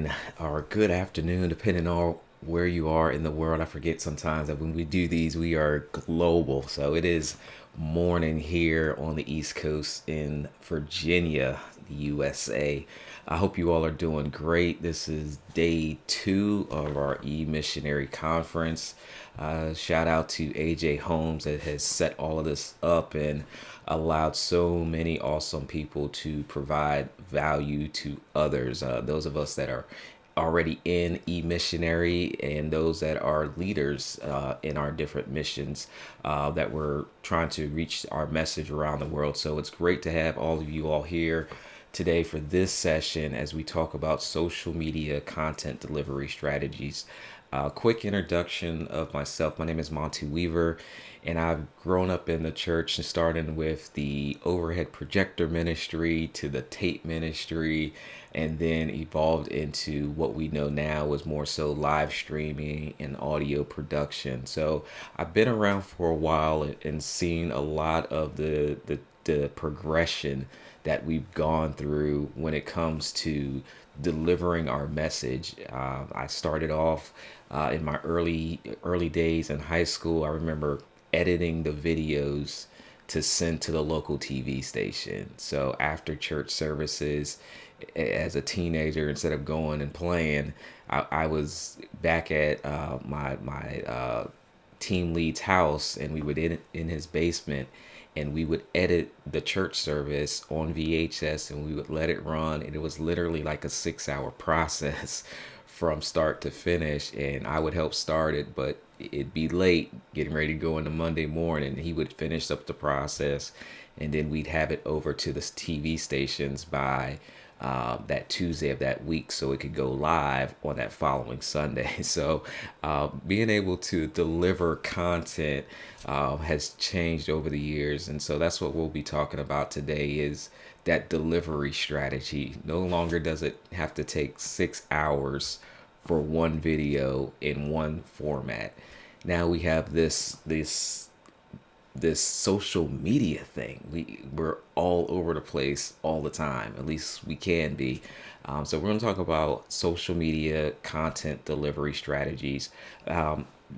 morning or good afternoon, depending on where you are in the world. I forget sometimes that when we do these, we are global. So it is morning here on the East Coast in Virginia, the USA. I hope you all are doing great. This is day 2 of our e-missionary conference. Shout out to AJ Holmes that has set all of this up and allowed so many awesome people to provide value to others. Those of us that are already in e-missionary and those that are leaders in our different missions that we're trying to reach our message around the world. So it's great to have all of you all here today for this session as we talk about social media content delivery strategies. Quick introduction of myself. My name is Monty Weaver, and I've grown up in the church and starting with the overhead projector ministry to the tape ministry, and then evolved into what we know now is more so live streaming and audio production. So I've been around for a while and seen a lot of the progression that we've gone through when it comes to delivering our message. I started off in my early days in high school. I remember editing the videos to send to the local TV station. So after church services, as a teenager, instead of going and playing, I was back at my team lead's house, and we would in his basement, and we would edit the church service on VHS, and we would let it run, and it was literally like a 6-hour process from start to finish. And I would help start it, but it'd be late getting ready to go into Monday morning. He would finish up the process, and then we'd have it over to the TV stations by that Tuesday of that week so it could go live on that following Sunday. So being able to deliver content has changed over the years. And so that's what we'll be talking about today is that delivery strategy. No longer does it have to take 6 hours for one video in one format. Now we have this social media thing. We're all over the place all the time. At least we can be. So we're going to talk about social media content delivery strategies.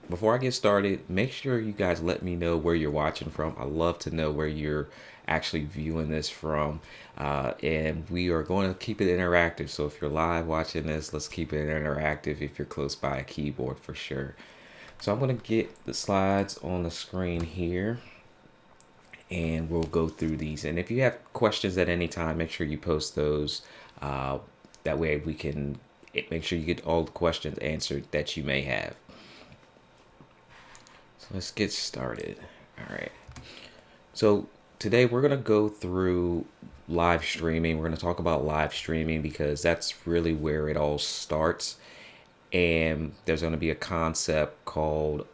Before I get started, make sure you guys let me know where you're watching from. I love to know where you're actually viewing this from. And we are going to keep it interactive. So if you're live watching this, let's keep it interactive if you're close by a keyboard for sure. So I'm going to get the slides on the screen here, and we'll go through these. And if you have questions at any time, make sure you post those. That way we can make sure you get all the questions answered that you may have. So let's get started. All right. So today we're going to go through live streaming. We're going to talk about live streaming because that's really where it all starts. And there's going to be a concept called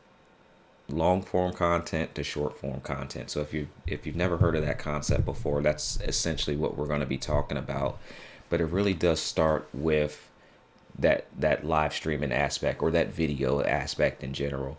long form content to short form content. So if you've never heard of that concept before, that's essentially what we're going to be talking about. But it really does start with that live streaming aspect or that video aspect in general.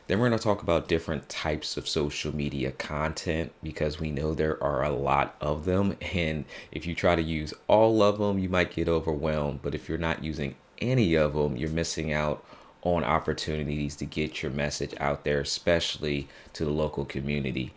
Then we're going to talk about different types of social media content because we know there are a lot of them. And if you try to use all of them, you might get overwhelmed. But if you're not using any of them, you're missing out on opportunities to get your message out there, especially to the local community.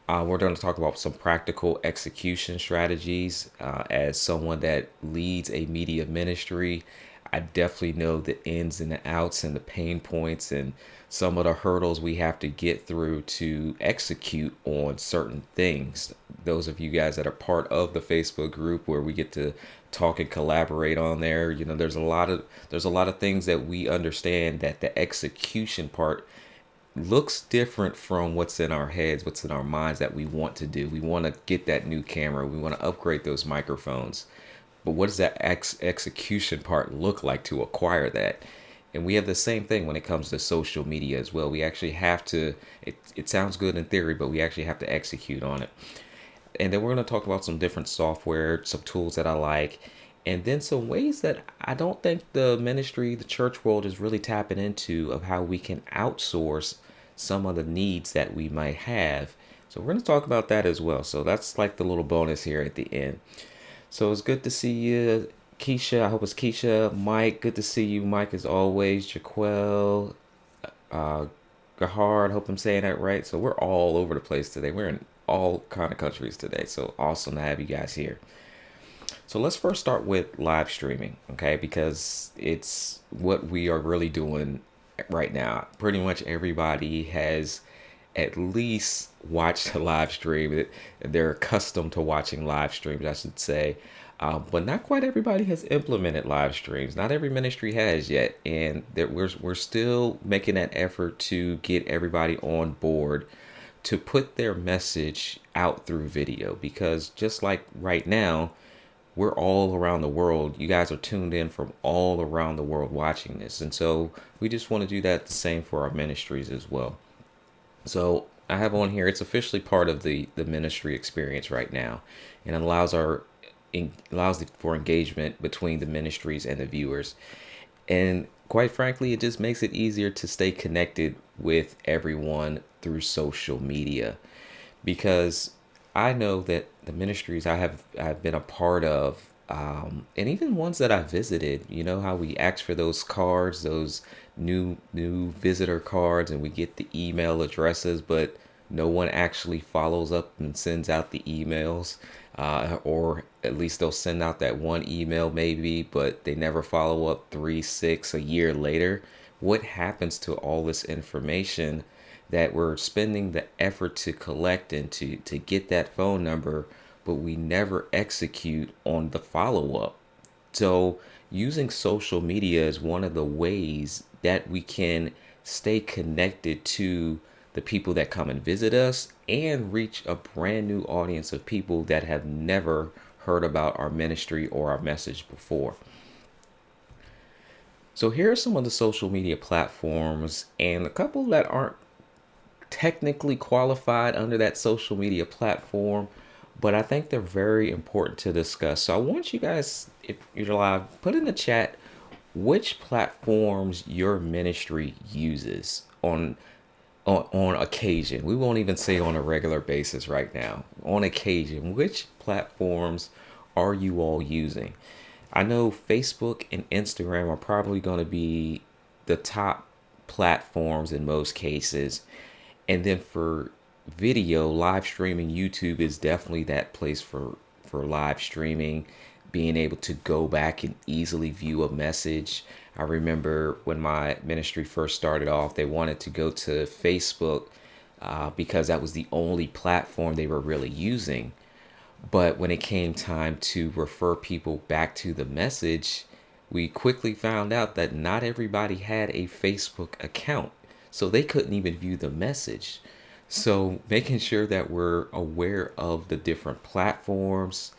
We're going to talk about some practical execution strategies. As someone that leads a media ministry, I definitely know the ins and the outs and the pain points and some of the hurdles we have to get through to execute on certain things. Those of you guys that are part of the Facebook group where we get to talk and collaborate on there, there's a lot of things that we understand that the execution part looks different from what's in our heads, what's in our minds that we want to do. We want to get that new camera. We want to upgrade those microphones. But what does that execution part look like to acquire that? And we have the same thing when it comes to social media as well. We actually have to, it sounds good in theory, but we actually have to execute on it. And then we're going to talk about some different software, some tools that I like, and then some ways that I don't think the ministry, the church world is really tapping into of how we can outsource some of the needs that we might have. So we're going to talk about that as well. So that's like the little bonus here at the end. So it's good to see you, Keisha, I hope it's Keisha. Mike, good to see you. Mike, as always. Jaquel, uh, Gahard, hope I'm saying that right. So we're all over the place today. We're in all kind of countries today. So awesome to have you guys here. So let's first start with live streaming, okay? Because it's what we are really doing right now. Pretty much everybody has at least watched a live stream. They're accustomed to watching live streams, I should say. But not quite everybody has implemented live streams. Not every ministry has yet, and that we're still making that effort to get everybody on board to put their message out through video. Because just like right now, we're all around the world. You guys are tuned in from all around the world watching this. And so we just want to do that the same for our ministries as well. So I have on here, it's officially part of the ministry experience right now. And it allows for engagement between the ministries and the viewers. And quite frankly, it just makes it easier to stay connected with everyone through social media, because I know that the ministries I've been a part of, and even ones that I visited, you know how we ask for those cards, those new visitor cards, and we get the email addresses, but no one actually follows up and sends out the emails, or at least they'll send out that one email maybe, but they never follow up 3, 6, a year later. What happens to all this information that we're spending the effort to collect and to get that phone number, but we never execute on the follow up? So, using social media is one of the ways that we can stay connected to the people that come and visit us and reach a brand new audience of people that have never heard about our ministry or our message before. So, here are some of the social media platforms, and a couple that aren't technically qualified under that social media platform, but I think they're very important to discuss. So I want you guys, if you're live, put in the chat which platforms your ministry uses on occasion. We won't even say on a regular basis right now. On occasion, which platforms are you all using? I know Facebook and Instagram are probably going to be the top platforms in most cases. And then for video, live streaming, YouTube is definitely that place for live streaming, being able to go back and easily view a message. I remember when my ministry first started off, they wanted to go to Facebook, because that was the only platform they were really using. But when it came time to refer people back to the message, we quickly found out that not everybody had a Facebook account. So they couldn't even view the message. So making sure that we're aware of the different platforms,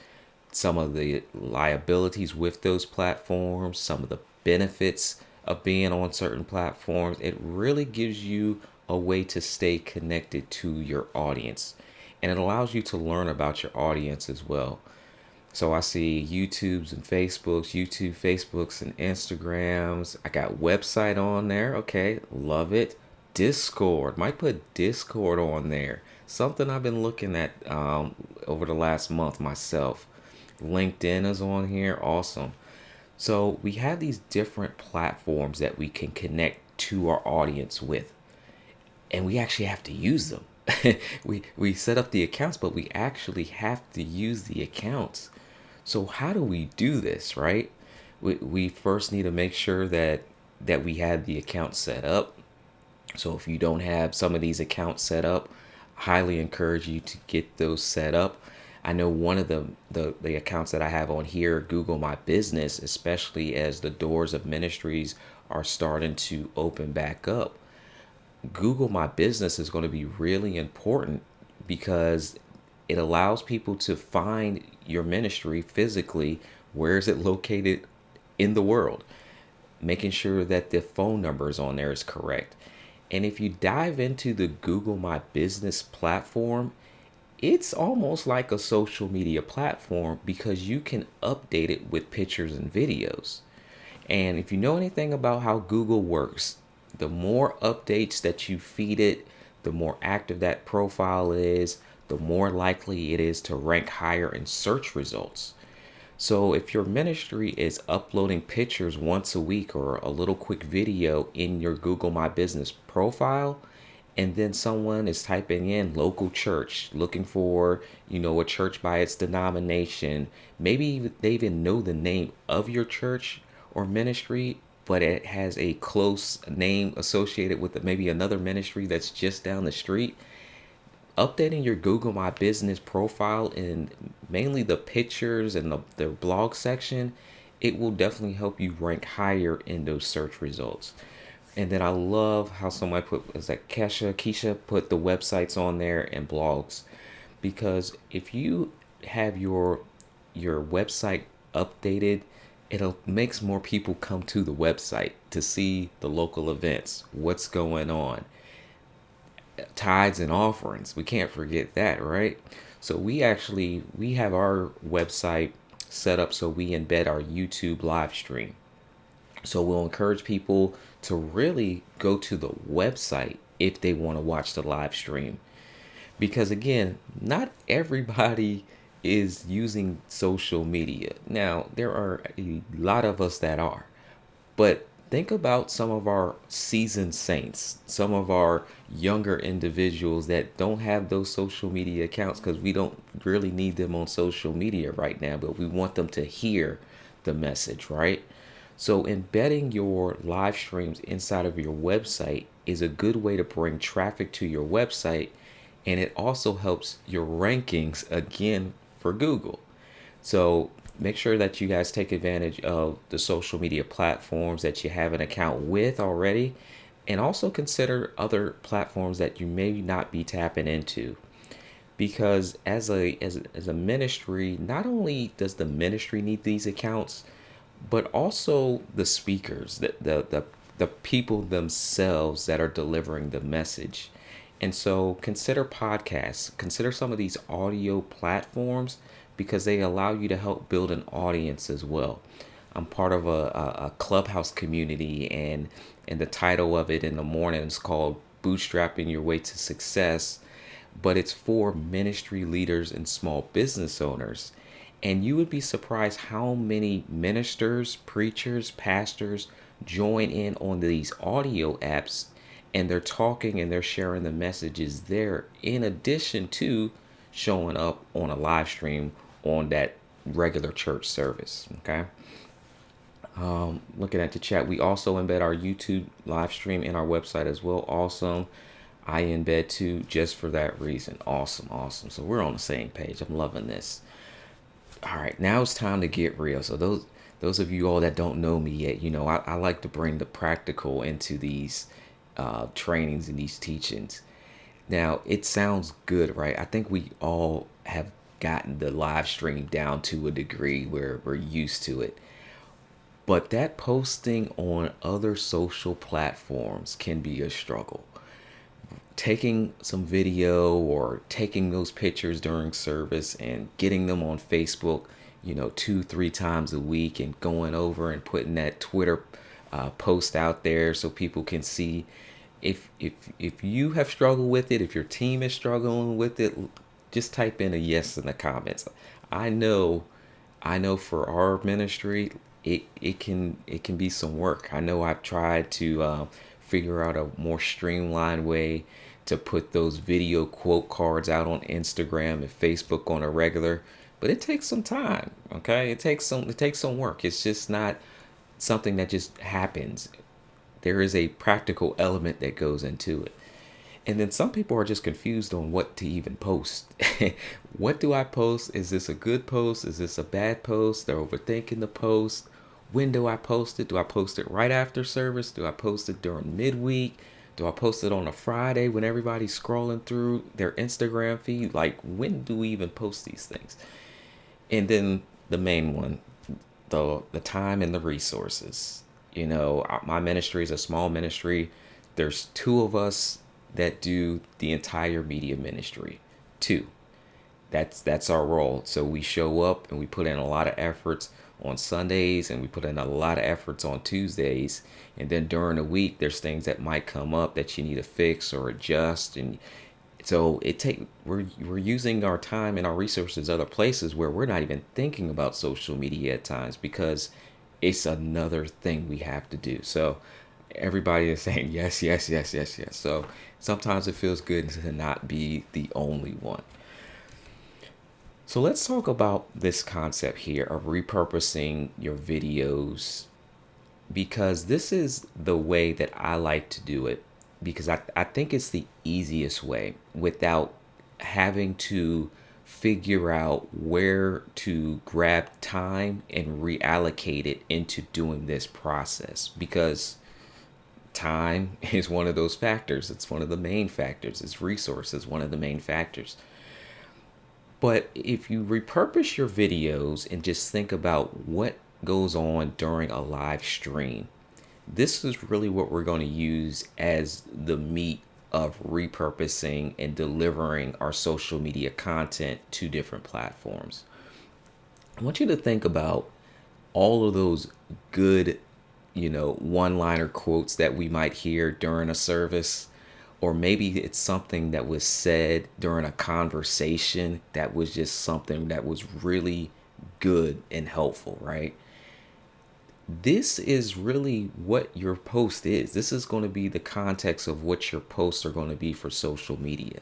some of the liabilities with those platforms, some of the benefits of being on certain platforms, it really gives you a way to stay connected to your audience. And it allows you to learn about your audience as well. So I see YouTubes and Facebooks and Instagrams. I got website on there. Okay, love it. Discord. Might put Discord on there. Something I've been looking at over the last month myself. LinkedIn is on here. Awesome. So we have these different platforms that we can connect to our audience with, and we actually have to use them. We set up the accounts, but we actually have to use the accounts. So how do we do this, right? We first need to make sure that we have the account set up. So if you don't have some of these accounts set up, highly encourage you to get those set up. I know one of the accounts that I have on here, Google My Business, especially as the doors of ministries are starting to open back up. Google My Business is going to be really important because it allows people to find your ministry physically. Where is it located in the world? Making sure that the phone numbers on there is correct. And if you dive into the Google My Business platform, it's almost like a social media platform because you can update it with pictures and videos. And if you know anything about how Google works, the more updates that you feed it, the more active that profile is, the more likely it is to rank higher in search results. So if your ministry is uploading pictures once a week or a little quick video in your Google My Business profile, and then someone is typing in local church, looking for, a church by its denomination, maybe they even know the name of your church or ministry, but it has a close name associated with maybe another ministry that's just down the street. Updating your Google My Business profile and mainly the pictures and the blog section, it will definitely help you rank higher in those search results. And then I love how somebody put, is that Keisha put the websites on there and blogs, because if you have your website updated, it'll makes more people come to the website to see the local events, what's going on, tithes and offerings. We can't forget that, right? So we have our website set up so we embed our YouTube live stream. So we'll encourage people to really go to the website if they want to watch the live stream. Because again, not everybody is using social media. Now, there are a lot of us that are. But think about some of our seasoned saints, some of our younger individuals that don't have those social media accounts, because we don't really need them on social media right now, but we want them to hear the message, right? So, embedding your live streams inside of your website is a good way to bring traffic to your website, and it also helps your rankings again for Google. So make sure that you guys take advantage of the social media platforms that you have an account with already, and also consider other platforms that you may not be tapping into. Because as a ministry, not only does the ministry need these accounts, but also the speakers, the people themselves that are delivering the message. And so consider podcasts, consider some of these audio platforms, because they allow you to help build an audience as well. I'm part of a clubhouse community, and the title of it in the morning is called Bootstrapping Your Way to Success, but it's for ministry leaders and small business owners. And you would be surprised how many ministers, preachers, pastors join in on these audio apps, and they're talking and they're sharing the messages there in addition to showing up on a live stream on that regular church service. Okay. Looking at the chat, we also embed our YouTube live stream in our website as well. Awesome. I embed too, just for that reason. Awesome, awesome. So we're on the same page. I'm loving this. All right, now it's time to get real. So those of you all that don't know me yet, I like to bring the practical into these trainings and these teachings. Now, it sounds good, right? I think we all have gotten the live stream down to a degree where we're used to it. But that posting on other social platforms can be a struggle. Taking some video or taking those pictures during service and getting them on Facebook, 2, 3 times a week, and going over and putting that Twitter post out there so people can see. If you have struggled with it, if your team is struggling with it, just type in a yes in the comments. I know, I know for our ministry, it can be some work. I know I've tried to figure out a more streamlined way to put those video quote cards out on Instagram and Facebook on a regular, but it takes some time. Okay, it takes some work. It's just not something that just happens. There is a practical element that goes into it. And then some people are just confused on what to even post. What do I post? Is this a good post? Is this a bad post? They're overthinking the post. When do I post it? Do I post it right after service? Do I post it during midweek? Do I post it on a Friday when everybody's scrolling through their Instagram feed? Like, when do we even post these things? And then the main one, the time and the resources. My ministry is a small ministry. There's two of us that do the entire media ministry. Two. That's our role. So we show up and we put in a lot of efforts on Sundays, and we put in a lot of efforts on Tuesdays. And then during the week, there's things that might come up that you need to fix or adjust, and So we're using our time and our resources other places where we're not even thinking about social media at times because it's another thing we have to do. So everybody is saying yes, yes, yes, yes, yes. So sometimes it feels good to not be the only one. So let's talk about this concept here of repurposing your videos, because this is the way that I like to do it, because I think it's the easiest way without having to figure out where to grab time and reallocate it into doing this process, because time is one of those factors. It's one of the main factors. It's resources, one of the main factors. But if you repurpose your videos and just think about what goes on during a live stream, this is really what we're going to use as the meat of repurposing and delivering our social media content to different platforms. I want you to think about all of those good, one-liner quotes that we might hear during a service, or maybe it's something that was said during a conversation that was just something that was really good and helpful, right? This is really what your post is. This is going to be the context of what your posts are going to be for social media.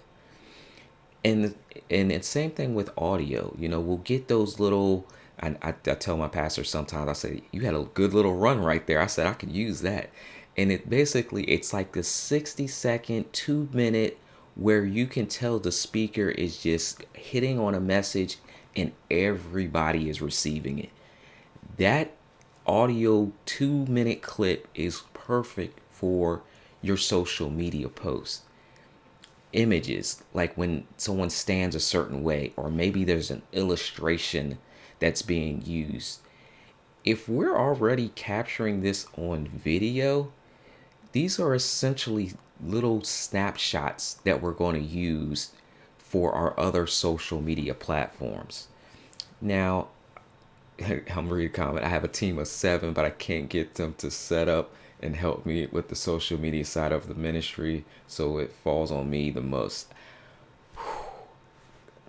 And it's same thing with audio. We'll get those little. I tell my pastor sometimes, I say, you had a good little run right there. I said I could use that. And it's like the 60-second, 2 minute where you can tell the speaker is just hitting on a message and everybody is receiving it. That audio 2 minute clip is perfect for your social media post. Images, like when someone stands a certain way, or maybe there's an illustration that's being used. If we're already capturing this on video, these are essentially little snapshots that we're going to use for our other social media platforms. Now, I'm reading a comment. I have a team of 7, but I can't get them to set up and help me with the social media side of the ministry, so it falls on me the most.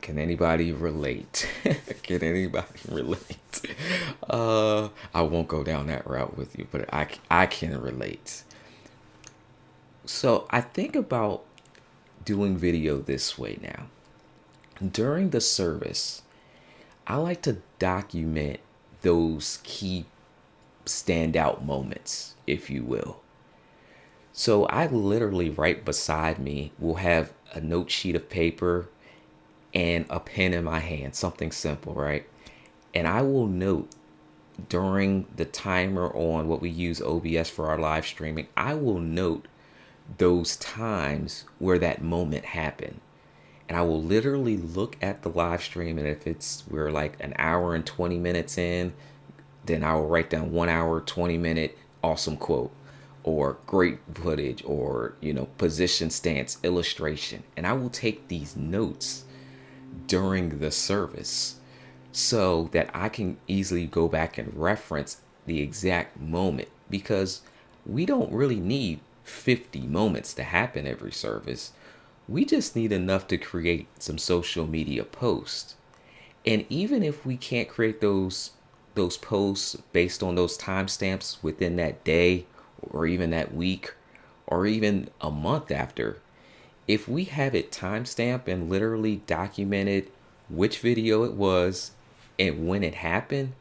Can anybody relate? Can anybody relate? I won't go down that route with you, but I can relate. So I think about doing video this way now. During the service, I like to document those key standout moments, if you will. So I literally, right beside me, will have a note sheet of paper and a pen in my hand, something simple, right? And I will note during the timer on what we use OBS for our live streaming, I will note those times where that moment happened. And I will literally look at the live stream, and if we're like an hour and 20 minutes in, then I will write down 1 hour, 20 minute awesome quote, or great footage, or, position stance illustration. And I will take these notes during the service so that I can easily go back and reference the exact moment, because we don't really need 50 moments to happen every service. We just need enough to create some social media posts. And even if we can't create those posts based on those timestamps within that day, or even that week, or even a month after, if we have it timestamped and literally documented which video it was and when it happened,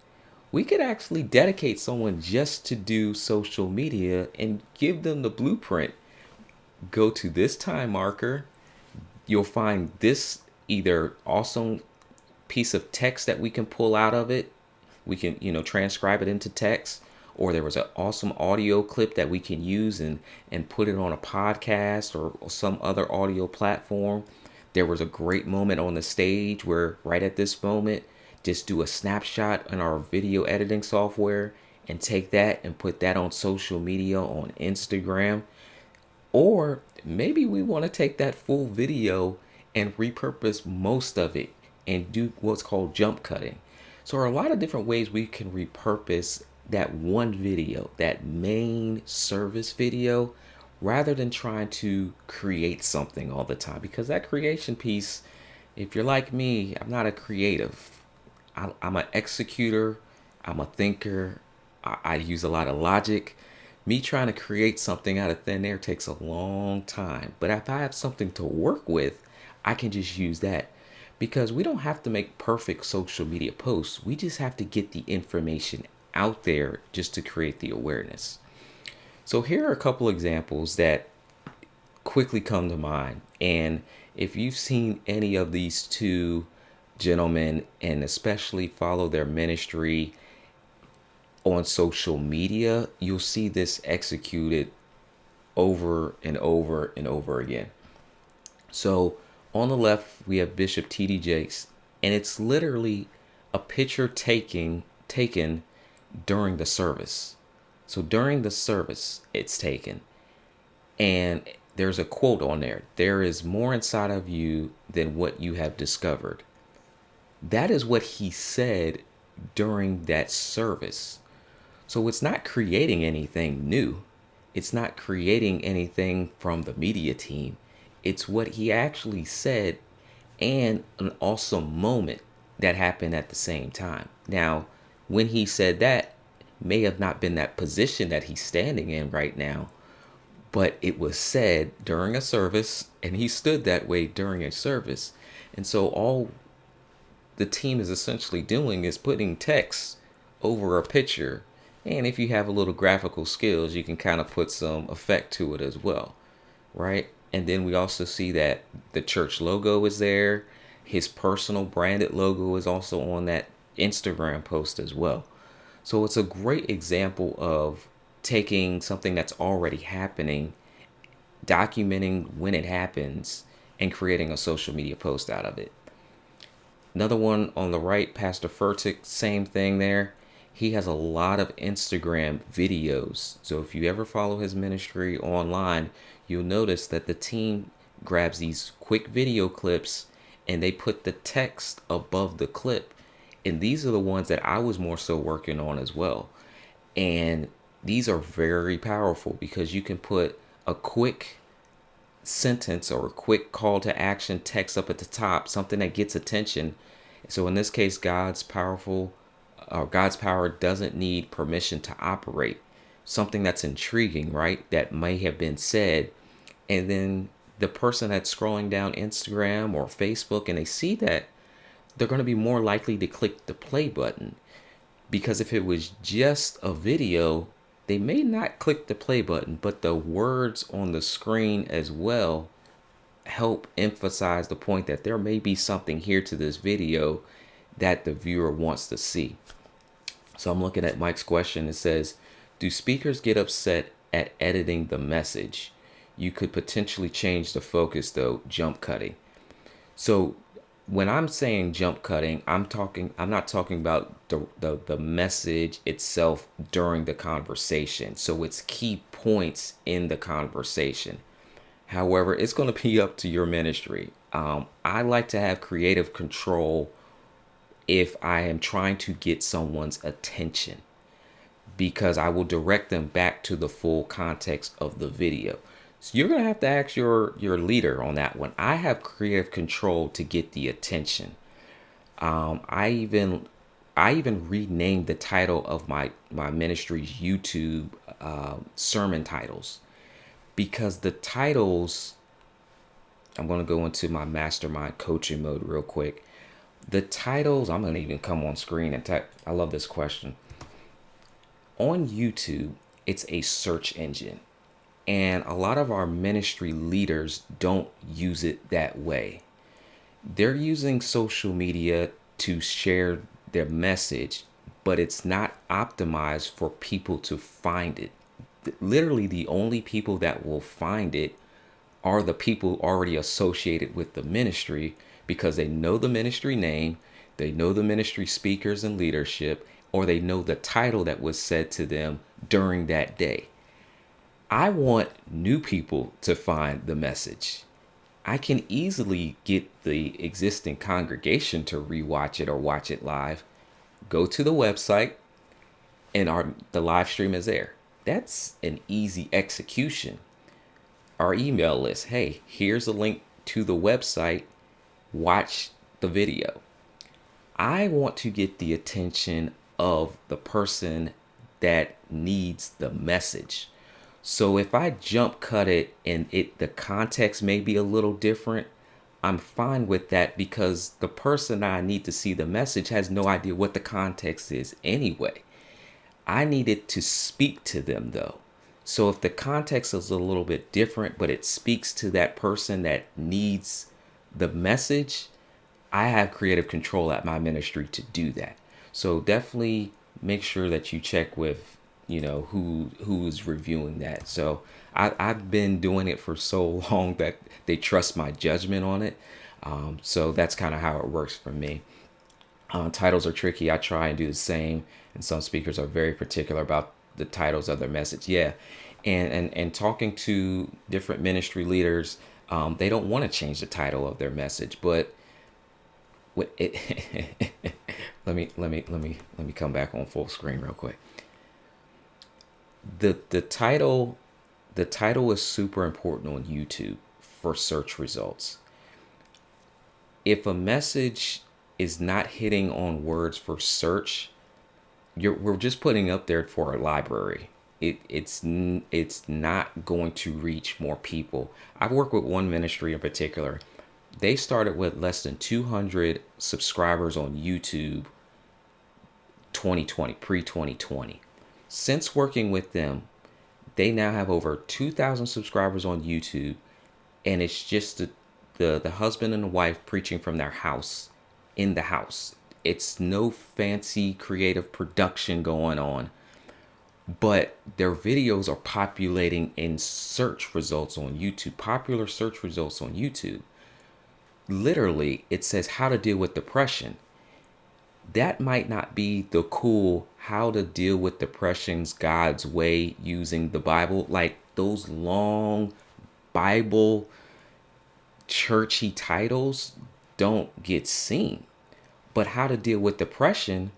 we could actually dedicate someone just to do social media and give them the blueprint. Go to this time marker. You'll find this either awesome piece of text that we can pull out of it. We can, transcribe it into text, or there was an awesome audio clip that we can use and put it on a podcast or some other audio platform. There was a great moment on the stage where right at this moment, just do a snapshot in our video editing software and take that and put that on social media on Instagram. Or maybe we want to take that full video and repurpose most of it and do what's called jump cutting. So there are a lot of different ways we can repurpose that one video, that main service video, rather than trying to create something all the time. Because that creation piece, if you're like me, I'm not a creative. I'm an executor, I'm a thinker, I use a lot of logic. Me trying to create something out of thin air takes a long time. But if I have something to work with, I can just use that. Because we don't have to make perfect social media posts. We just have to get the information out there just to create the awareness. So here are a couple examples that quickly come to mind. And if you've seen any of these two gentlemen and especially follow their ministry on social media, you'll see this executed over and over and over again. So on the left, we have Bishop T.D. Jakes, and it's literally a picture taken during the service. So during the service, it's taken. And there's a quote on there: there is more inside of you than what you have discovered. That is what he said during that service. So it's not creating anything new. It's not creating anything from the media team. It's what he actually said and an awesome moment that happened at the same time. Now, when he said that, may have not been that position that he's standing in right now, but it was said during a service and he stood that way during a service. And so all the team is essentially doing is putting text over a picture. And if you have a little graphical skills, you can kind of put some effect to it as well, right? And then we also see that the church logo is there. His personal branded logo is also on that Instagram post as well. So it's a great example of taking something that's already happening, documenting when it happens, and creating a social media post out of it. Another one on the right, Pastor Furtick, same thing there. He has a lot of Instagram videos. So if you ever follow his ministry online, you'll notice that the team grabs these quick video clips and they put the text above the clip. And these are the ones that I was more so working on as well. And these are very powerful because you can put a quick sentence or a quick call to action text up at the top, something that gets attention. So in this case, God's power doesn't need permission to operate. Something that's intriguing, right? That may have been said. And then the person that's scrolling down Instagram or Facebook and they see that, they're going to be more likely to click the play button. Because if it was just a video, they may not click the play button, but the words on the screen as well help emphasize the point that there may be something here to this video that the viewer wants to see. So I'm looking at Mike's question. It says, do speakers get upset at editing the message? You could potentially change the focus though, jump cutting. So when I'm saying jump cutting, I'm not talking about the message itself during the conversation. So it's key points in the conversation. However, it's going to be up to your ministry. I like to have creative control if I am trying to get someone's attention, because I will direct them back to the full context of the video. So you're going to have to ask your leader on that one. I have creative control to get the attention. I even renamed the title of my ministry's YouTube sermon titles, because the titles, I'm going to go into my mastermind coaching mode real quick. The titles, I'm going to even come on screen and type. I love this question. On YouTube, it's a search engine. And a lot of our ministry leaders don't use it that way. They're using social media to share their message, but it's not optimized for people to find it. Literally, the only people that will find it are the people already associated with the ministry, because they know the ministry name, they know the ministry speakers and leadership, or they know the title that was said to them during that day. I want new people to find the message. I can easily get the existing congregation to rewatch it or watch it live. Go to the website and the live stream is there. That's an easy execution. our email list. Hey, here's a link to the website. Watch the video. I want to get the attention of the person that needs the message. So if I jump cut it and the context may be a little different, I'm fine with that because the person I need to see the message has no idea what the context is anyway. I needed to speak to them though. So if the context is a little bit different, but it speaks to that person that needs the message, I have creative control at my ministry to do that. So definitely make sure that you check with, who's reviewing that. So I've been doing it for so long that they trust my judgment on it. So that's kind of how it works for me. Titles are tricky. I try and do the same, and some speakers are very particular about the titles of their message. Yeah, and talking to different ministry leaders, they don't want to change the title of their message, but it, let me come back on full screen real quick. The title is super important on YouTube for search results. If a message is not hitting on words for search, we're just putting up there for a library. It's not going to reach more people. I've worked with one ministry in particular. They started with less than 200 subscribers on YouTube 2020, pre-2020. Since working with them, they now have over 2,000 subscribers on YouTube, and it's just the husband and the wife preaching from their house in the house. It's no fancy creative production going on, but their videos are populating in search results on YouTube, popular search results on YouTube. Literally, it says how to deal with depression. That might not be the cool how to deal with depression's God's way using the Bible, like those long Bible churchy titles don't get seen. But how to deal with depression,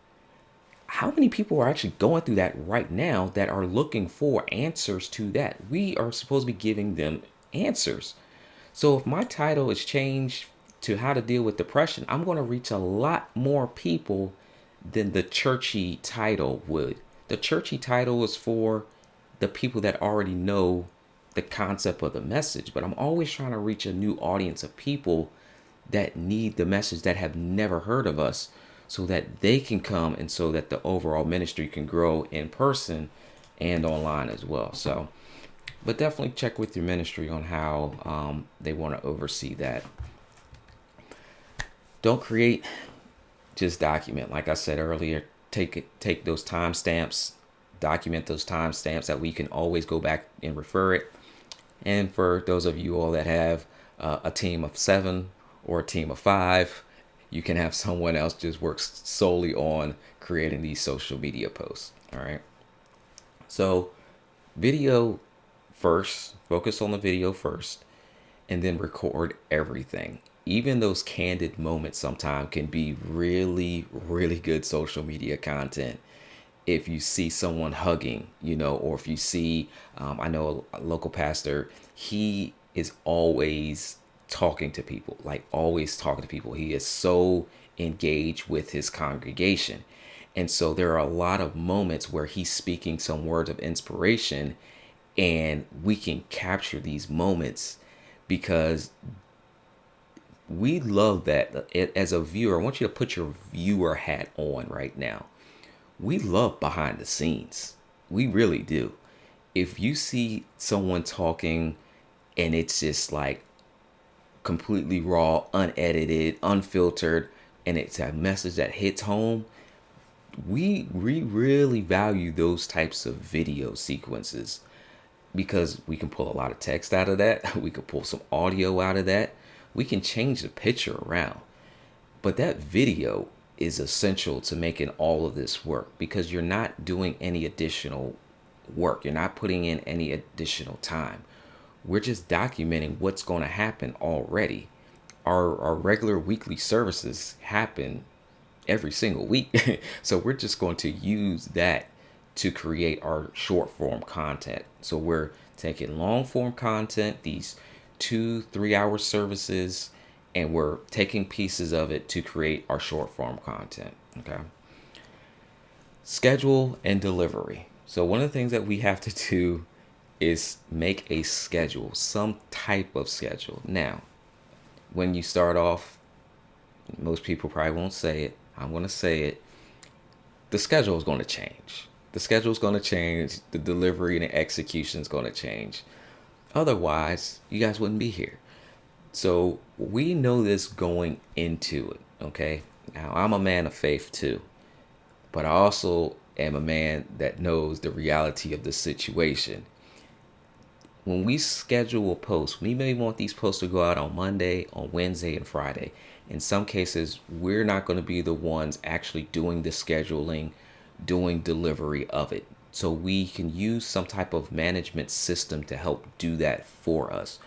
how many people are actually going through that right now that are looking for answers to that? We are supposed to be giving them answers. So if my title is changed to how to deal with depression, I'm going to reach a lot more people than the churchy title would. The churchy title is for the people that already know the concept of the message, but I'm always trying to reach a new audience of people that need the message, that have never heard of us, so that they can come and so that the overall ministry can grow in person and online as well. So, but definitely check with your ministry on how they want to oversee that. Don't create, just document. Like I said earlier, take those timestamps, document those timestamps that we can always go back and refer it. And for those of you all that have a team of 7 or a team of 5, you can have someone else just work solely on creating these social media posts. All right. So video first, focus on the video first, and then record everything. Even those candid moments sometimes can be really, really good social media content. If you see someone hugging, or if you see, I know a local pastor, he is always talking to people, like always talking to people. He is so engaged with his congregation. And so there are a lot of moments where he's speaking some words of inspiration, and we can capture these moments because we love that. As a viewer, I want you to put your viewer hat on right now. We love behind the scenes. We really do. If you see someone talking and it's just like completely raw, unedited, unfiltered, and it's a message that hits home, we really value those types of video sequences because we can pull a lot of text out of that. We can pull some audio out of that. We can change the picture around. But that video is essential to making all of this work because you're not doing any additional work. You're not putting in any additional time. We're just documenting what's going to happen already. Our regular weekly services happen every single week. So we're just going to use that to create our short form content. So we're taking long form content, these 2-3 hour services, and we're taking pieces of it to create our short form content. Okay. Schedule and delivery. So one of the things that we have to do is make a schedule, some type of schedule. Now, when you start off, most people probably won't say it. I'm going to say it. The schedule is going to change. The schedule is going to change. The delivery and the execution is going to change. Otherwise, you guys wouldn't be here. So we know this going into it. Okay. Now, I'm a man of faith too, but I also am a man that knows the reality of the situation. When we schedule a post, we may want these posts to go out on Monday, on Wednesday, and Friday. In some cases, we're not going to be the ones actually doing the scheduling, doing delivery of it. So we can use some type of management system to help do that for us,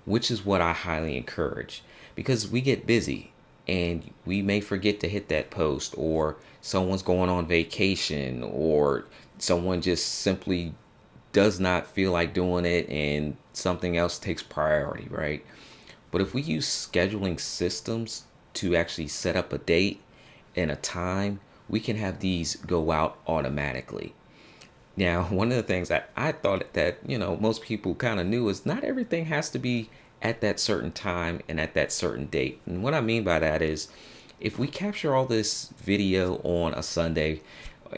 which is what I highly encourage, because we get busy and we may forget to hit that post, or someone's going on vacation, or someone just simply does not feel like doing it and something else takes priority, right? But if we use scheduling systems to actually set up a date and a time, we can have these go out automatically. Now, one of the things that I thought that, most people kind of knew is not everything has to be at that certain time and at that certain date. And what I mean by that is, if we capture all this video on a Sunday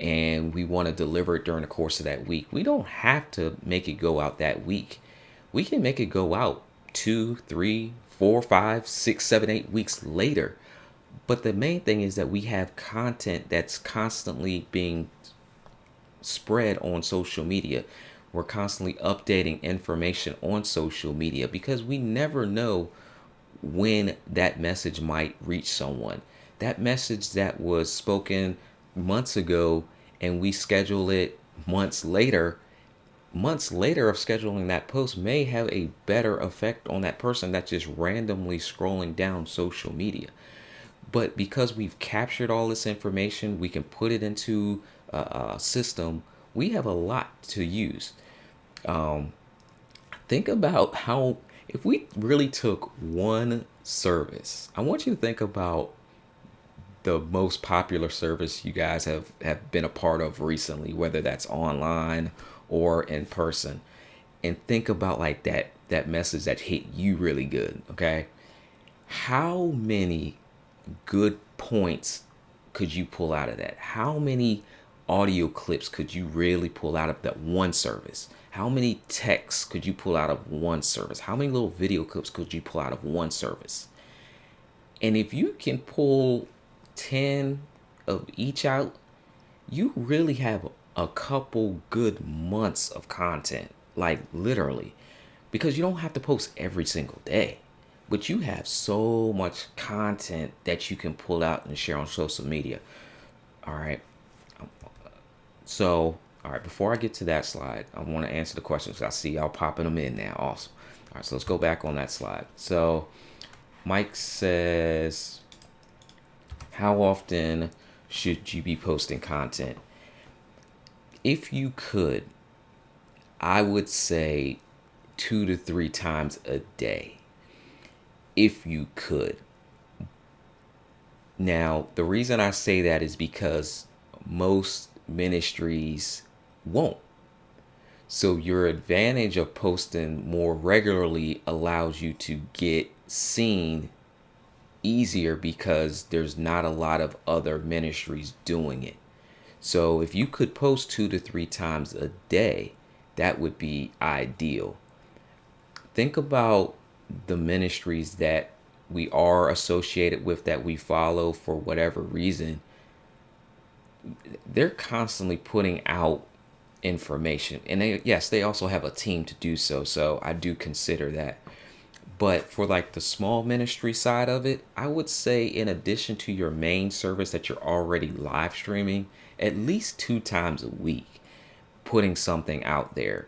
and we want to deliver it during the course of that week, we don't have to make it go out that week. We can make it go out 2, 3, 4, 5, 6, 7, 8 weeks later. But the main thing is that we have content that's constantly being spread on social media. We're constantly updating information on social media because we never know when that message might reach someone. That message that was spoken months ago and we schedule it months later of scheduling that post may have a better effect on that person that's just randomly scrolling down social media. But because we've captured all this information, we can put it into a system. We have a lot to use. Think about how, if we really took one service, I want you to think about the most popular service you guys have been a part of recently, whether that's online or in person. And think about like that message that hit you really good. Okay. How many good points could you pull out of that? How many audio clips could you really pull out of that one service? How many texts could you pull out of one service? How many little video clips could you pull out of one service? And if you can pull 10 of each out, you really have a couple good months of content, like literally, because you don't have to post every single day, but you have so much content that you can pull out and share on social media. All right. So, all right, before I get to that slide, I want to answer the questions. I see y'all popping them in now. Awesome. All right, so let's go back on that slide. So, Mike says, how often should you be posting content? If you could, I would say 2 to 3 times a day. If you could. Now, the reason I say that is because most ministries won't. So your advantage of posting more regularly allows you to get seen easier because there's not a lot of other ministries doing it. So if you could post 2 to 3 times a day, that would be ideal. Think about the ministries that we are associated with, that we follow for whatever reason. They're constantly putting out information, and they also have a team to do so. So I do consider that. But for like the small ministry side of it, I would say in addition to your main service that you're already live streaming, at least 2 times a week, putting something out there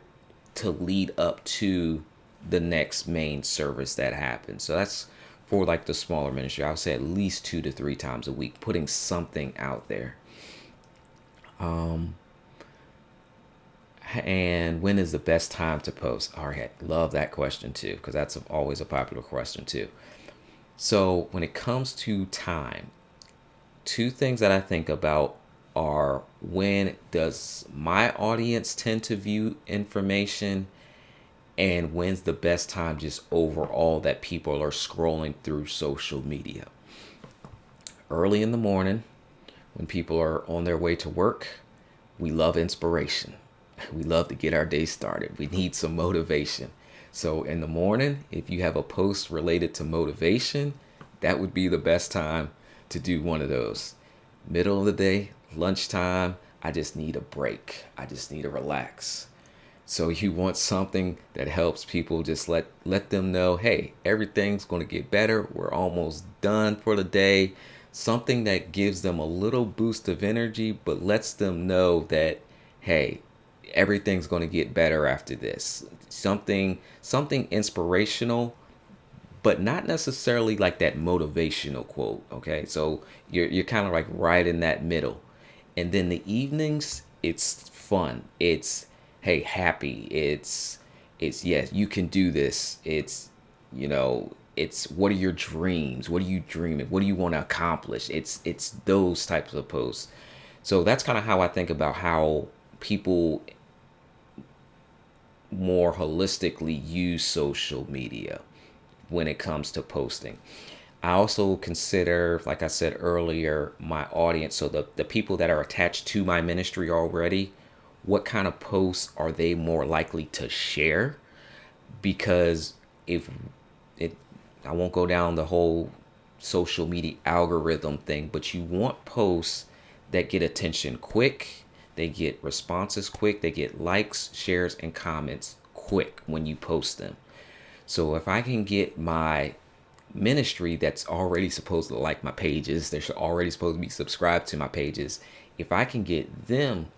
to lead up to the next main service that happens. So that's for like the smaller ministry. I would say at least 2 to 3 times a week, putting something out there. And when is the best time to post? All right, love that question too, because that's always a popular question too. So when it comes to time, two things that I think about are when does my audience tend to view information, and when's the best time just overall that people are scrolling through social media. Early in the morning, when people are on their way to work, we love inspiration. We love to get our day started. We need some motivation. So in the morning, if you have a post related to motivation, that would be the best time to do one of those. Middle of the day, lunchtime, I just need a break. I just need to relax. So you want something that helps people, just let them know, hey, everything's going to get better. We're almost done for the day. Something that gives them a little boost of energy, but lets them know that, hey, everything's going to get better after this. Something inspirational, but not necessarily like that motivational quote. Okay, so you're kind of like right in that middle. And then the evenings, it's fun. It's, hey, happy. It's yes, you can do this. It's, it's, what are your dreams? What are you dreaming? What do you want to accomplish? It's those types of posts. So that's kind of how I think about how people more holistically use social media when it comes to posting. I also consider, like I said earlier, my audience. So the people that are attached to my ministry already, what kind of posts are they more likely to share? Because if it, I won't go down the whole social media algorithm thing, but you want posts that get attention quick, they get responses quick, they get likes, shares, and comments quick when you post them. So if I can get my ministry that's already supposed to like my pages, they're already supposed to be subscribed to my pages, if I can get them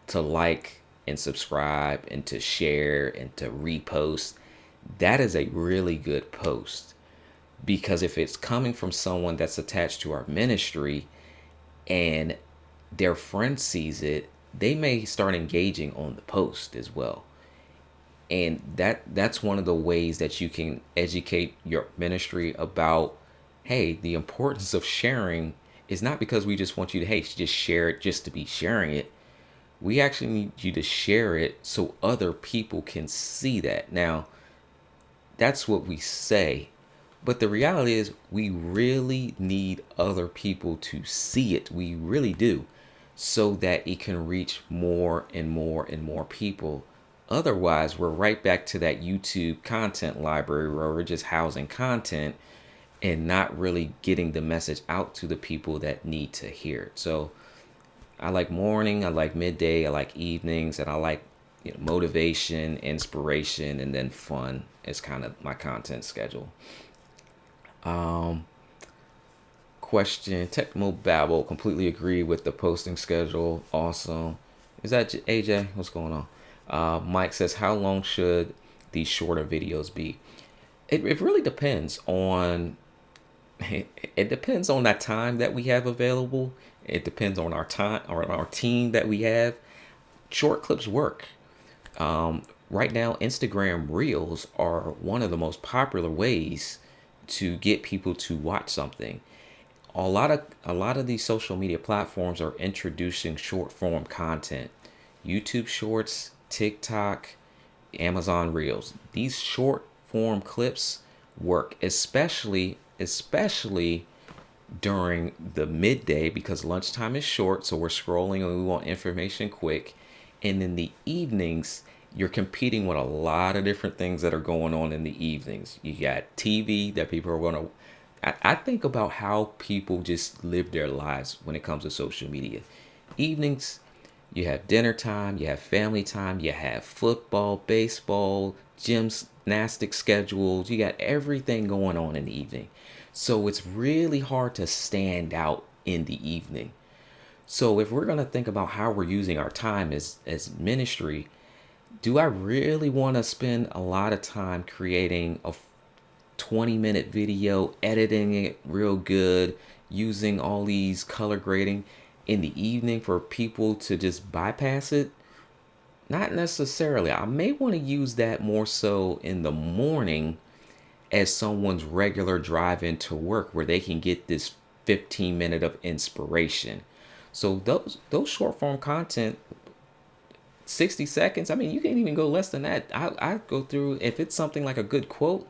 to like and subscribe and to share and to repost, that is a really good post. Because if it's coming from someone that's attached to our ministry and their friend sees it, they may start engaging on the post as well. And that's one of the ways that you can educate your ministry about, hey, the importance of sharing is not because we just want you to, hey, just share it just to be sharing it. We actually need you to share it so other people can see that. Now, that's what we say, but the reality is we really need other people to see it. We really do, so that it can reach more and more and more people. Otherwise, we're right back to that YouTube content library where we're just housing content and not really getting the message out to the people that need to hear it. So I like morning, I like midday, I like evenings, and I like, motivation, inspiration, and then fun is kind of my content schedule. Question, Techmo Babble, completely agree with the posting schedule. Awesome. Is that AJ? What's going on? Mike says, how long should these shorter videos be? It really depends on it depends on that time that we have available. It depends on our time or our team that we have. Short clips work. Right now, Instagram Reels are one of the most popular ways to get people to watch something. A lot of these social media platforms are introducing short form content. YouTube Shorts, TikTok, Amazon Reels. These short form clips work, especially during the midday, because lunchtime is short, so we're scrolling and we want information quick. And in the evenings, you're competing with a lot of different things that are going on in the evenings. You got TV that people are going to. I think about how people just live their lives when it comes to social media. Evenings, you have dinner time, you have family time, you have football, baseball, gymnastics schedules. You got everything going on in the evening. So it's really hard to stand out in the evening. So if we're going to think about how we're using our time as ministry, do I really want to spend a lot of time creating a 20-minute video, editing it real good, using all these color grading in the evening for people to just bypass it? Not necessarily. I may want to use that more so in the morning as someone's regular drive into work where they can get this 15 minute of inspiration. So those short form content, 60 seconds, I mean, you can even go less than that. I go through, if it's something like a good quote,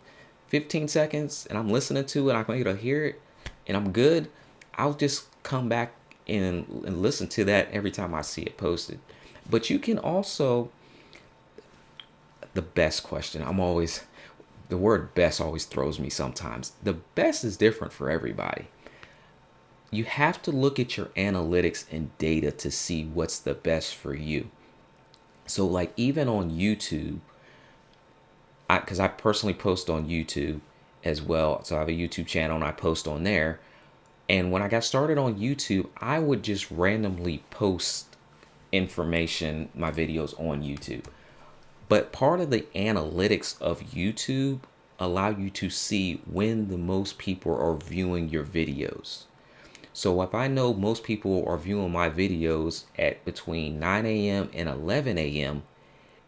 15 seconds, and I'm listening to it, I'm able to hear it, and I'm good, I'll just come back and listen to that every time I see it posted. But you can also, the best question, I'm always, the word best always throws me sometimes. The best is different for everybody. You have to look at your analytics and data to see what's the best for you. So, like, even on YouTube, because I personally post on YouTube as well. So, I have a YouTube channel and I post on there. And when I got started on YouTube, I would just randomly post information, my videos on YouTube. But part of the analytics of YouTube allow you to see when the most people are viewing your videos. So if I know most people are viewing my videos at between 9 a.m. and 11 a.m.,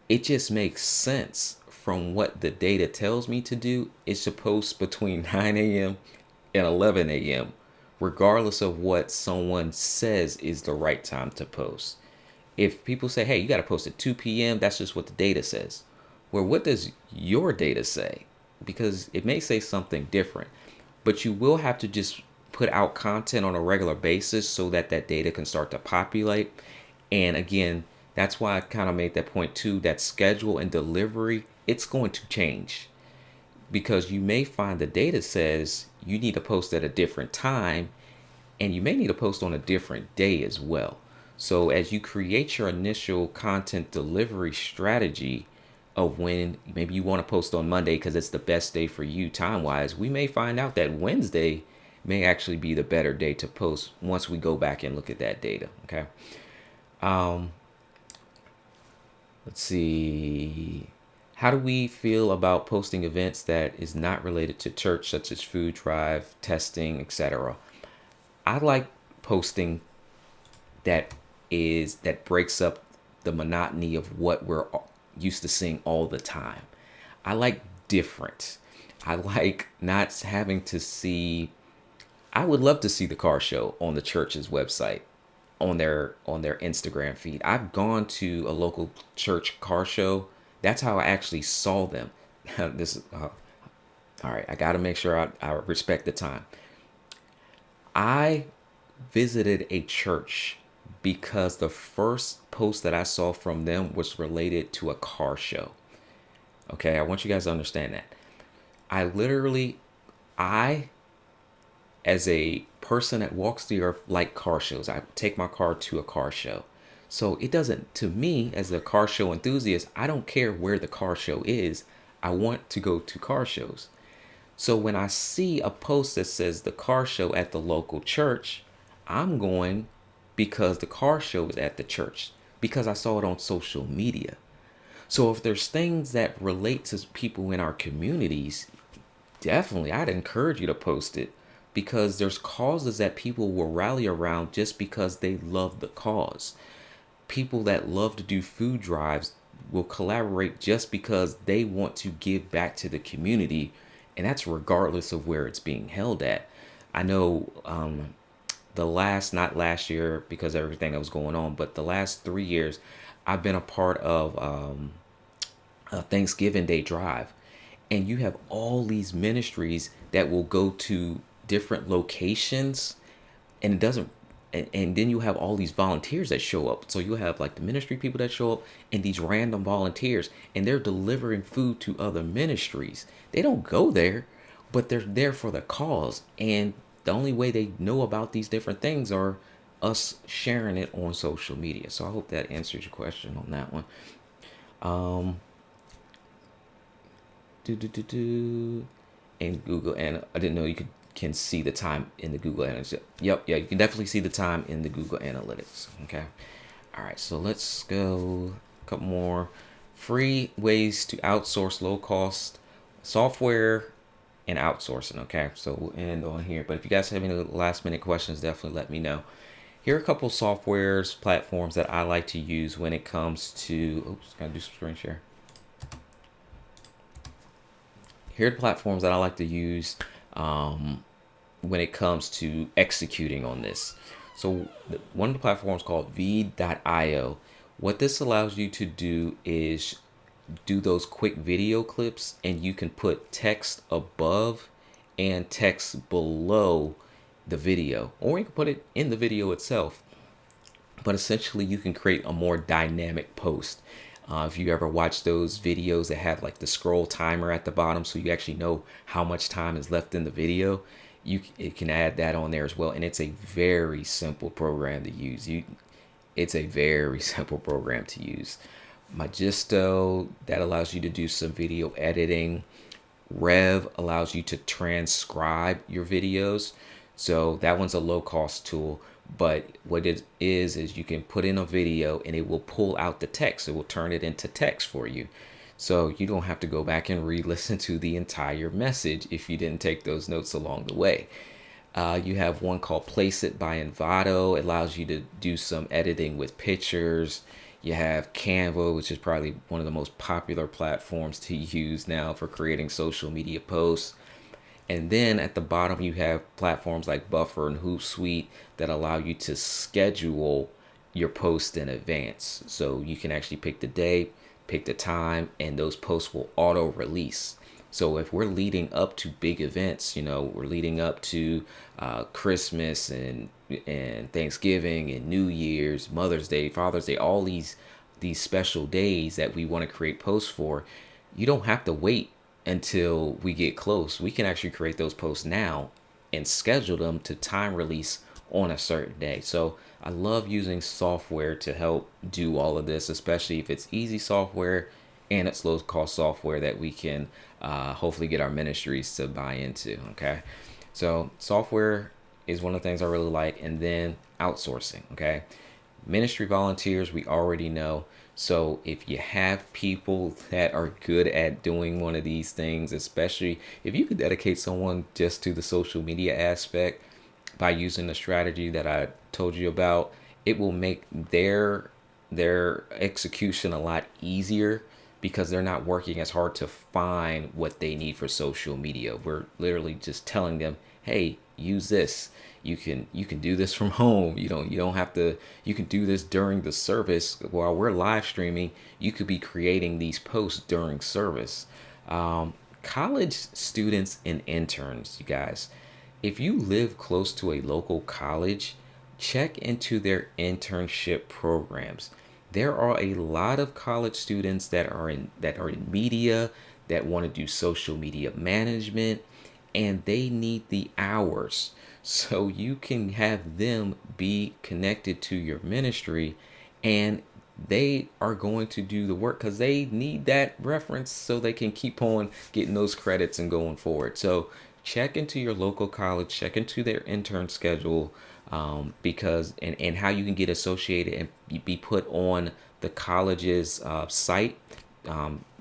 it just makes sense from what the data tells me to do. It's supposed between 9 a.m. and 11 a.m., regardless of what someone says is the right time to post. If people say, hey, you got to post at 2 p.m., that's just what the data says. Well, what does your data say? Because it may say something different, but you will have to just put out content on a regular basis so that that data can start to populate. And again, that's why I kind of made that point too, that schedule and delivery, it's going to change because you may find the data says you need to post at a different time and you may need to post on a different day as well. So as you create your initial content delivery strategy of when maybe you want to post on Monday because it's the best day for you time wise, we may find out that Wednesday may actually be the better day to post once we go back and look at that data. Okay. Let's see. How do we feel about posting events that is not related to church, such as food drive, testing, etc.? I like posting that breaks up the monotony of what we're used to seeing all the time. I like different. I like not having to see. I would love to see the car show on the church's website, on their Instagram feed. I've gone to a local church car show. That's how I actually saw them. This is all right. I got to make sure I respect the time. I visited a church because the first post that I saw from them was related to a car show. Okay, I want you guys to understand that. I literally, I, as a person that walks the earth like car shows, I take my car to a car show. So it doesn't, to me, as a car show enthusiast, I don't care where the car show is. I want to go to car shows. So when I see a post that says the car show at the local church, I'm going because the car show is at the church, because I saw it on social media. So if there's things that relate to people in our communities, definitely I'd encourage you to post it because there's causes that people will rally around just because they love the cause. People that love to do food drives will collaborate just because they want to give back to the community, and that's regardless of where it's being held at. I know the last, not last year because of everything that was going on, but the last 3 years, I've been a part of a Thanksgiving Day drive. And you have all these ministries that will go to different locations, and it doesn't, and then you have all these volunteers that show up. So you have like the ministry people that show up and these random volunteers, and they're delivering food to other ministries. They don't go there, but they're there for the cause. And the only way they know about these different things are us sharing it on social media. So I hope that answers your question on that one. Do do do do. And Google, and I didn't know you can see the time in the Google Analytics. Yep, yeah, you can definitely see the time in the Google Analytics. Okay, all right, so let's go a couple more free ways to outsource low cost software and outsourcing. Okay, so we'll end on here. But if you guys have any last minute questions, definitely let me know. Here are a couple softwares, platforms that I like to use when it comes to, oops, gotta do some screen share. Here are the platforms that I like to use when it comes to executing on this. So one of the platforms called V.io. What this allows you to do is do those quick video clips, and you can put text above and text below the video, or you can put it in the video itself. But essentially, you can create a more dynamic post. If you ever watch those videos that have like the scroll timer at the bottom, so you actually know how much time is left in the video, it can add that on there as well. And it's a very simple program to use. It's a very simple program to use. Magisto, that allows you to do some video editing. Rev allows you to transcribe your videos. So that one's a low cost tool. But what it is you can put in a video and it will pull out the text. It will turn it into text for you. So you don't have to go back and re-listen to the entire message if you didn't take those notes along the way. You have one called Place It by Envato. It allows you to do some editing with pictures. You have Canva, which is probably one of the most popular platforms to use now for creating social media posts. And then at the bottom, you have platforms like Buffer and Hootsuite that allow you to schedule your post in advance. So you can actually pick the day, pick the time, and those posts will auto release. So if we're leading up to big events, we're leading up to Christmas and Thanksgiving and New Year's, Mother's Day, Father's Day, all these special days that we want to create posts for, you don't have to wait until we get close. We can actually create those posts now and schedule them to time release on a certain day. So I love using software to help do all of this, especially if it's easy software and it's low cost software that we can hopefully get our ministries to buy into. Okay. So software is one of the things I really like. And then outsourcing. Okay. Ministry volunteers, we already know. So if you have people that are good at doing one of these things, especially if you could dedicate someone just to the social media aspect by using the strategy that I told you about, it will make their execution a lot easier because they're not working as hard to find what they need for social media. We're literally just telling them, hey, use this. You can do this from home. You don't have to. You can do this during the service while we're live streaming. You could be creating these posts during service. College students and interns, you guys, if you live close to a local college, check into their internship programs. There are a lot of college students that are in media, that want to do social media management, and they need the hours. So you can have them be connected to your ministry, and they are going to do the work because they need that reference so they can keep on getting those credits and going forward. So check into your local college, check into their intern schedule, because and how you can get associated and be put on the college's site,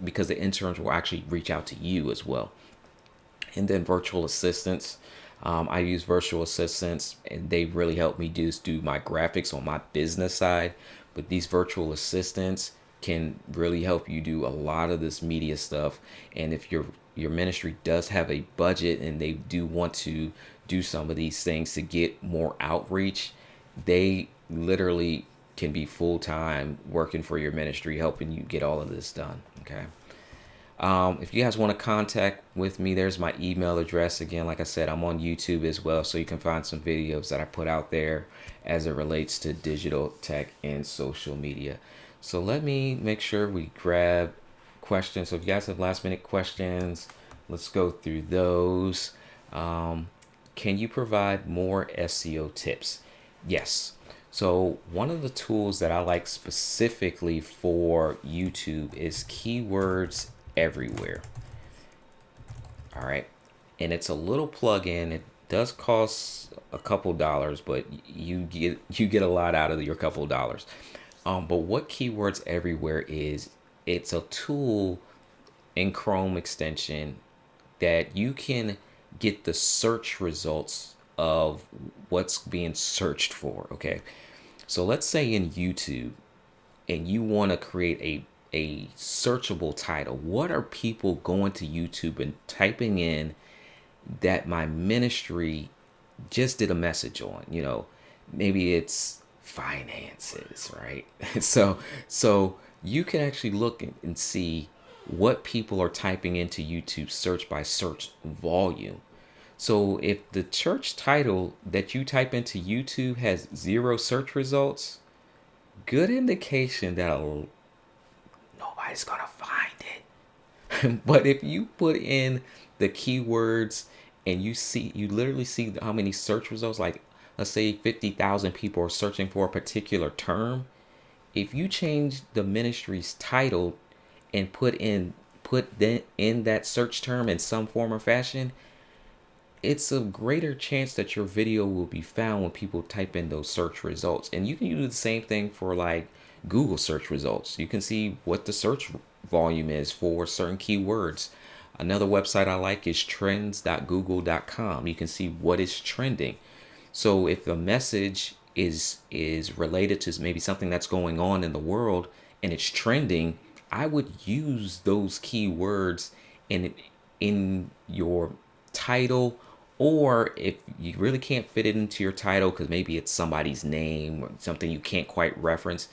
because the interns will actually reach out to you as well. And then virtual assistants. I use virtual assistants and they really help me just do my graphics on my business side. But these virtual assistants can really help you do a lot of this media stuff. And if your ministry does have a budget and they do want to do some of these things to get more outreach, they literally can be full time working for your ministry, helping you get all of this done. Okay. If you guys want to contact with me, there's my email address. Again, like I said, I'm on YouTube as well, so you can find some videos that I put out there as it relates to digital tech and social media. So let me make sure we grab questions. So if you guys have last minute questions, let's go through those. Can you provide more SEO tips? Yes. So one of the tools that I like specifically for YouTube is Keywords Everywhere. All right. And it's a little plugin. It does cost a couple dollars, but you get a lot out of your couple dollars. But what Keywords Everywhere is, it's a tool in Chrome extension that you can get the search results of what's being searched for. Okay. So let's say in YouTube, and you want to create a searchable title. What are people going to YouTube and typing in that my ministry just did a message on? Maybe it's finances, right? So you can actually look and see what people are typing into YouTube search by search volume. So if the church title that you type into YouTube has 0 search results, good indication that nobody's gonna find it. But if you put in the keywords and you literally see how many search results, like let's say 50,000 people are searching for a particular term. If you change the ministry's title and put in that search term in some form or fashion, it's a greater chance that your video will be found when people type in those search results. And you can do the same thing for like Google search results. You can see what the search volume is for certain keywords. Another website I like is trends.google.com. You can see what is trending. So if the message is related to maybe something that's going on in the world and it's trending, I would use those keywords in your title. Or if you really can't fit it into your title because maybe it's somebody's name or something you can't quite reference,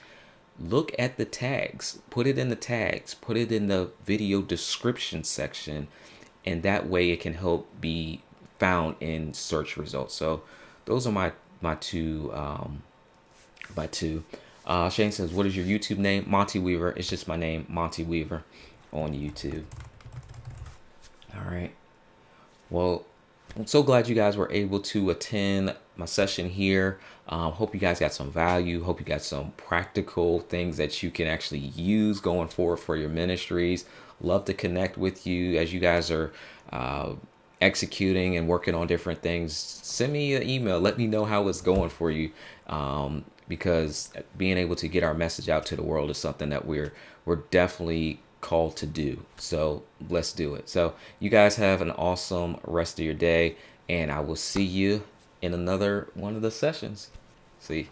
look at the tags, put it in the tags, put it in the video description section, and that way it can help be found in search results. So those are my two by two. Shane says, what is your YouTube name? Monty Weaver. It's just my name, Monty Weaver, on YouTube. All right. Well, I'm so glad you guys were able to attend my session here. Hope you guys got some value. Hope you got some practical things that you can actually use going forward for your ministries. Love to connect with you as you guys are executing and working on different things. Send me an email. Let me know how it's going for you. Because being able to get our message out to the world is something that we're definitely called to do. So let's do it. So you guys have an awesome rest of your day, and I will see you in another one of the sessions. See.